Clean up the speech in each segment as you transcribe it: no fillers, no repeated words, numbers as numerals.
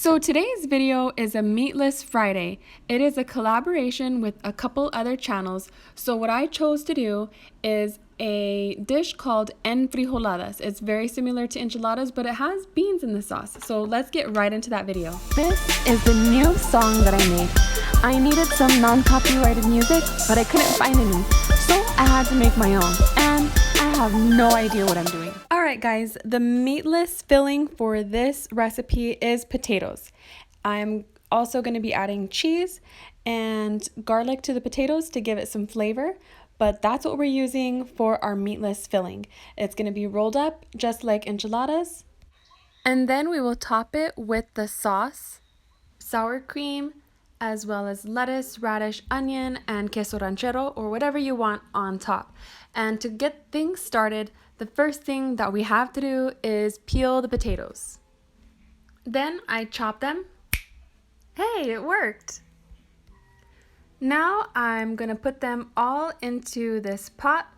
So today's video is a Meatless Friday. It is a collaboration with a couple other channels. So what I chose to do is a dish called Enfrijoladas. It's very similar to enchiladas, but it has beans in the sauce. So let's get right into that video. This is the new song that I made. I needed some non-copyrighted music, but I couldn't find any. So I had to make my own, and I have no idea what I'm doing. Alright guys, the meatless filling for this recipe is potatoes. I'm also going to be adding cheese and garlic to the potatoes to give it some flavor, but that's what we're using for our meatless filling. It's going to be rolled up just like enchiladas, and then we will top it with the sauce, sour cream, as well as lettuce, radish, onion, and queso ranchero, or whatever you want on top. And to get things started, the first thing that we have to do is peel the potatoes. Then I chop them. Hey, it worked! Now I'm gonna put them all into this pot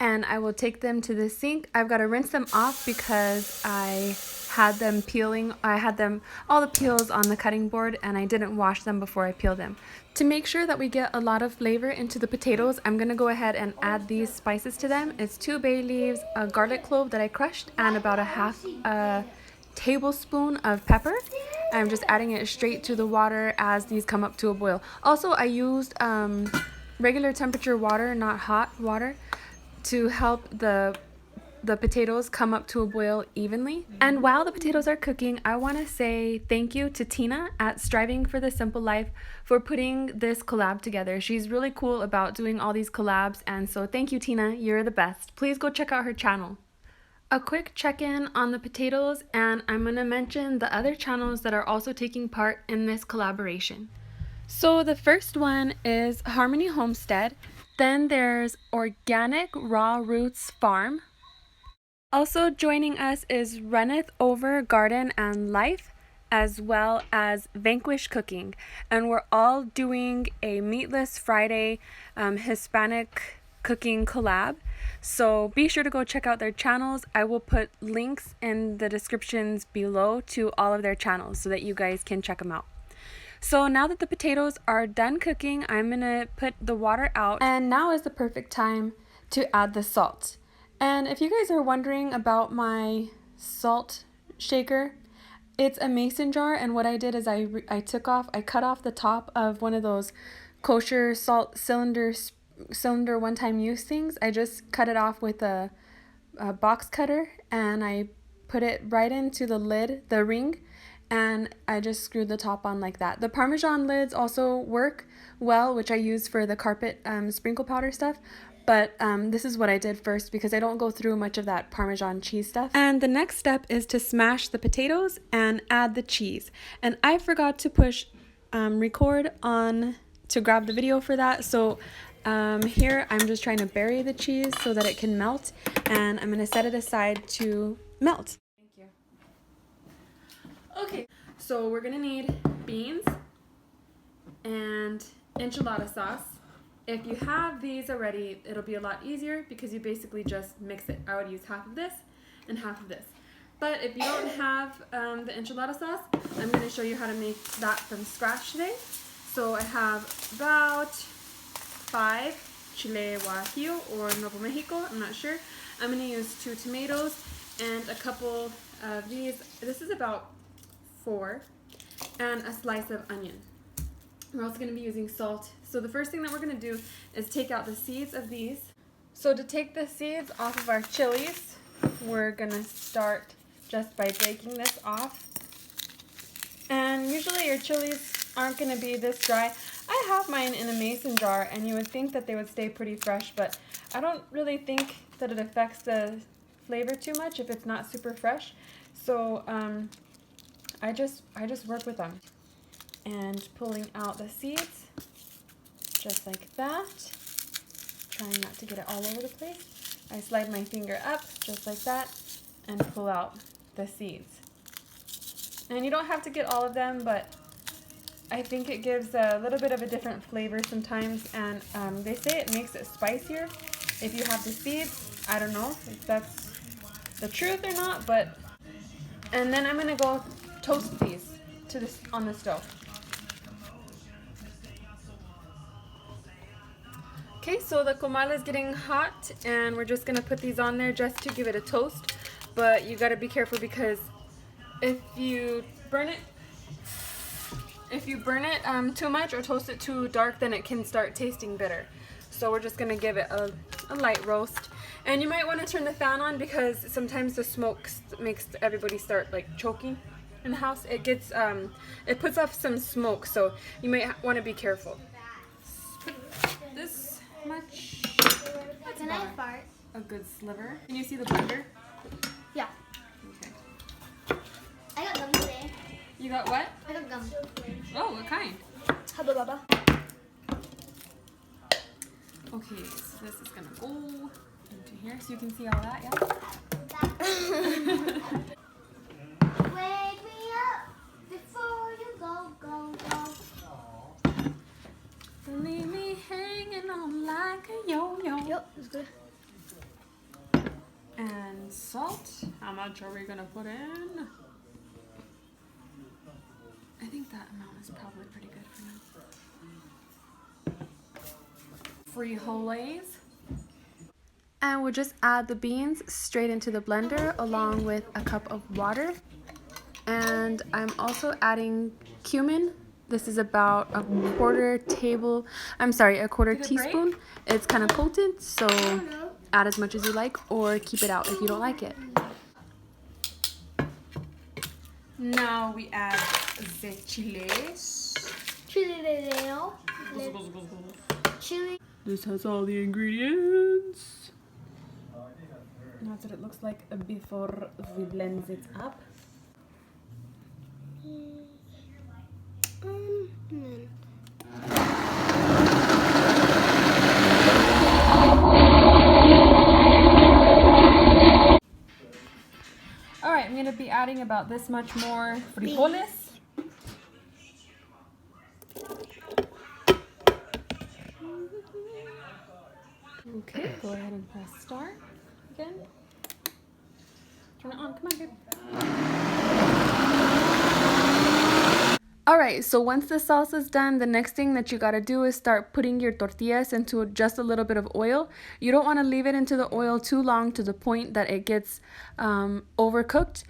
and I will take them to the sink. I've got to rinse them off because I had them peeling. I had them all the peels on the cutting board and I didn't wash them before I peeled them. To make sure that we get a lot of flavor into the potatoes, I'm gonna go ahead and add these spices to them. It's 2 bay leaves, a garlic clove that I crushed, and about a half tablespoon of pepper. I'm just adding it straight to the water as these come up to a boil. Also, I used regular temperature water, not hot water, to help the potatoes come up to a boil evenly. And while the potatoes are cooking, I want to say thank you to Tina at Striving for the Simple Life for putting this collab together. She's really cool about doing all these collabs, and so thank you, Tina. You're the best. Please go check out her channel. A quick check-in on the potatoes, and I'm going to mention the other channels that are also taking part in this collaboration. So the first one is Harmony Homestead. Then there's Organic Raw Roots Farm. Also joining us is Runneth Over Garden and Life, as well as Vanquish Cooking. And we're all doing a Meatless Friday Hispanic cooking collab. So be sure to go check out their channels. I will put links in the descriptions below to all of their channels so that you guys can check them out. So now that the potatoes are done cooking, I'm going to put the water out. And now is the perfect time to add the salt. And if you guys are wondering about my salt shaker, it's a mason jar. And what I did is I cut off the top of one of those kosher salt cylinder one-time use things. I just cut it off with a box cutter and I put it right into the lid, the ring, and I just screwed the top on like that. The Parmesan lids also work well, which I use for the carpet sprinkle powder stuff. But this is what I did first because I don't go through much of that Parmesan cheese stuff. And the next step is to smash the potatoes and add the cheese. And I forgot to push record on to grab the video for that. So here I'm just trying to bury the cheese so that it can melt. And I'm going to set it aside to melt. Okay, so we're gonna need beans and enchilada sauce. If you have these already, it'll be a lot easier because you basically just mix it. I would use half of this and half of this. But if you don't have the enchilada sauce, I'm gonna show you how to make that from scratch today. So I have about 5 chile guajillo or Nuevo Mexico, I'm not sure. I'm gonna use 2 tomatoes and a couple of these. This is about 4, and a slice of onion. We're also going to be using salt. So the first thing that we're going to do is take out the seeds of these. So to take the seeds off of our chilies, we're going to start just by breaking this off. And usually your chilies aren't going to be this dry. I have mine in a mason jar, and you would think that they would stay pretty fresh, but I don't really think that it affects the flavor too much if it's not super fresh. So I just work with them and pulling out the seeds just like that, trying not to get it all over the place. I slide my finger up just like that and pull out the seeds. And you don't have to get all of them, but I think it gives a little bit of a different flavor sometimes, and they say it makes it spicier if you have the seeds. I don't know if that's the truth or not, but and then I'm gonna go toast these. to this on the stove. Okay, so the comal is getting hot, and we're just gonna put these on there just to give it a toast. But you gotta be careful because if you burn it too much or toast it too dark, then it can start tasting bitter. So we're just gonna give it a light roast. And you might want to turn the fan on because sometimes the smoke makes everybody start like choking in the house. It gets it puts off some smoke, so you might want to be careful. This much. That's Can I fart? a good sliver. Can you see the blender? Yeah. Okay. I got gum today. You got what? I got gum. Oh, what kind? Hubba bubba. Okay, so this is gonna go into here so you can see all that, yeah? Wake me up before you go, go, go. Leave me hanging on like a yo-yo. Yep, it's good. And salt. How much are we gonna put in? I think that amount is probably pretty good for now. Frijoles. And we'll just add the beans straight into the blender along with a cup of water. And I'm also adding cumin. This is about a quarter teaspoon. It's kind of potent, so add as much as you like or keep it out if you don't like it. Now we add the chiles. Chili. Chili. This has all the ingredients. That's what it looks like before we blend it up. Alright, I'm going to be adding about this much more frijoles. Okay, go ahead and press start again. Turn it on, come on, babe. Alright, so once the salsa is done, the next thing that you gotta do is start putting your tortillas into just a little bit of oil. You don't want to leave it into the oil too long to the point that it gets overcooked.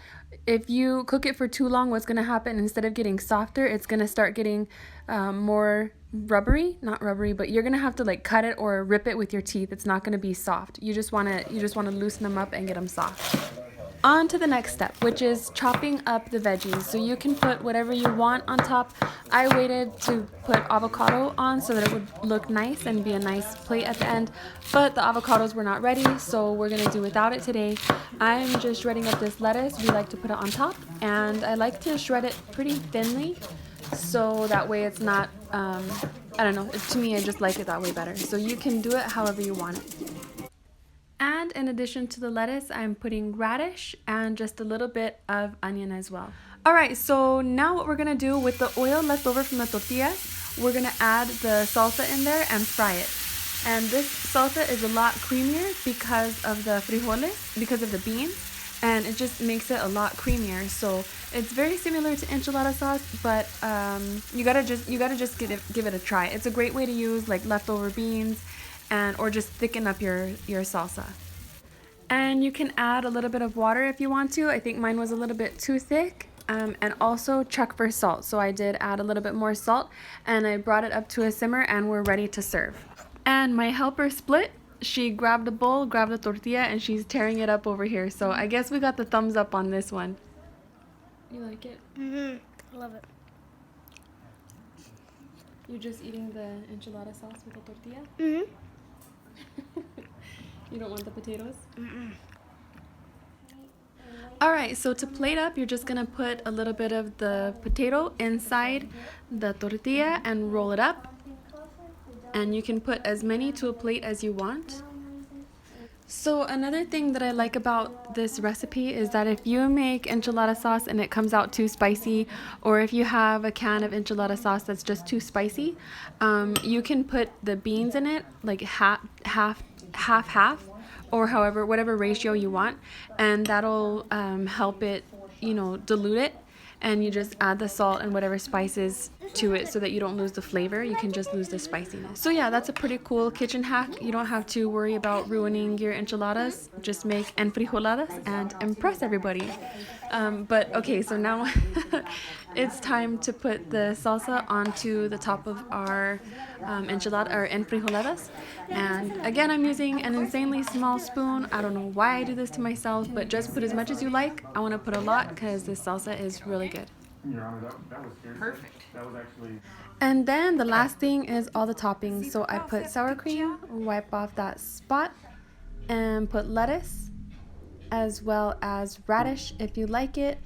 If you cook it for too long, what's gonna happen, instead of getting softer, it's gonna start getting more rubbery. Not rubbery, but you're gonna have to like cut it or rip it with your teeth. It's not gonna be soft. You just wanna loosen them up and get them soft. On to the next step, which is chopping up the veggies. So you can put whatever you want on top. I waited to put avocado on so that it would look nice and be a nice plate at the end, but the avocados were not ready, so we're gonna do without it today. I'm just shredding up this lettuce. We like to put it on top, and I like to shred it pretty thinly so that way it's not, I don't know, to me I just like it that way better. So you can do it however you want it. And in addition to the lettuce, I'm putting radish and just a little bit of onion as well. Alright, so now what we're going to do with the oil left over from the tortillas, we're going to add the salsa in there and fry it. And this salsa is a lot creamier because of the frijoles, because of the beans, and it just makes it a lot creamier. So it's very similar to enchilada sauce, but you gotta just give it a try. It's a great way to use like leftover beans or just thicken up your salsa. And you can add a little bit of water if you want to. I think mine was a little bit too thick. And also check for salt. So I did add a little bit more salt, and I brought it up to a simmer, and we're ready to serve. And my helper Split, she grabbed a bowl, grabbed a tortilla, and she's tearing it up over here. So I guess we got the thumbs up on this one. You like it? I love it. You're just eating the enchilada sauce with the tortilla? You don't want the potatoes? Alright, so to plate up, you're just going to put a little bit of the potato inside the tortilla and roll it up. And you can put as many to a plate as you want. So another thing that I like about this recipe is that if you make enchilada sauce and it comes out too spicy, or if you have a can of enchilada sauce that's just too spicy, you can put the beans in it, like half, or whatever ratio you want, and that'll help it, dilute it. and you just add the salt and whatever spices to it so that you don't lose the flavor. You can just lose the spiciness. So yeah, that's a pretty cool kitchen hack. You don't have to worry about ruining your enchiladas. Just make enfrijoladas and impress everybody. But okay, so now it's time to put the salsa onto the top of our enchilada or enfrijoladas. And again, I'm using an insanely small spoon. I don't know why I do this to myself, but just put as much as you like. I want to put a lot because this salsa is really good. Your Honor, that was perfect. That was actually. And then the last thing is all the toppings. So I put sour cream, wipe off that spot, and put lettuce, as well as radish if you like it,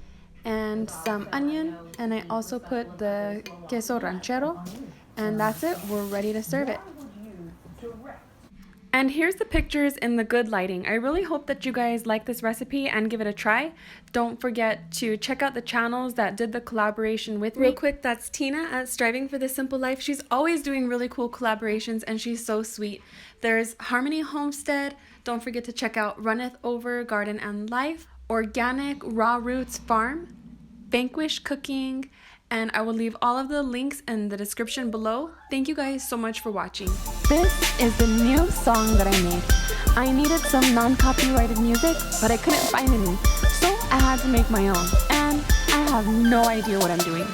and some onion. And I also put the queso ranchero, and that's it. We're ready to serve it. And here's the pictures in the good lighting. I really hope that you guys like this recipe and give it a try. Don't forget to check out the channels that did the collaboration with me. Real quick, that's Tina at Striving for the Simple Life. She's always doing really cool collaborations and she's so sweet. There's Harmony Homestead. Don't forget to check out Runneth Over Garden and Life, Organic Raw Roots Farm, Vanquish Cooking, and I will leave all of the links in the description below. Thank you guys so much for watching. This is the new song that I made. I needed some non-copyrighted music, but I couldn't find any, so I had to make my own, and I have no idea what I'm doing.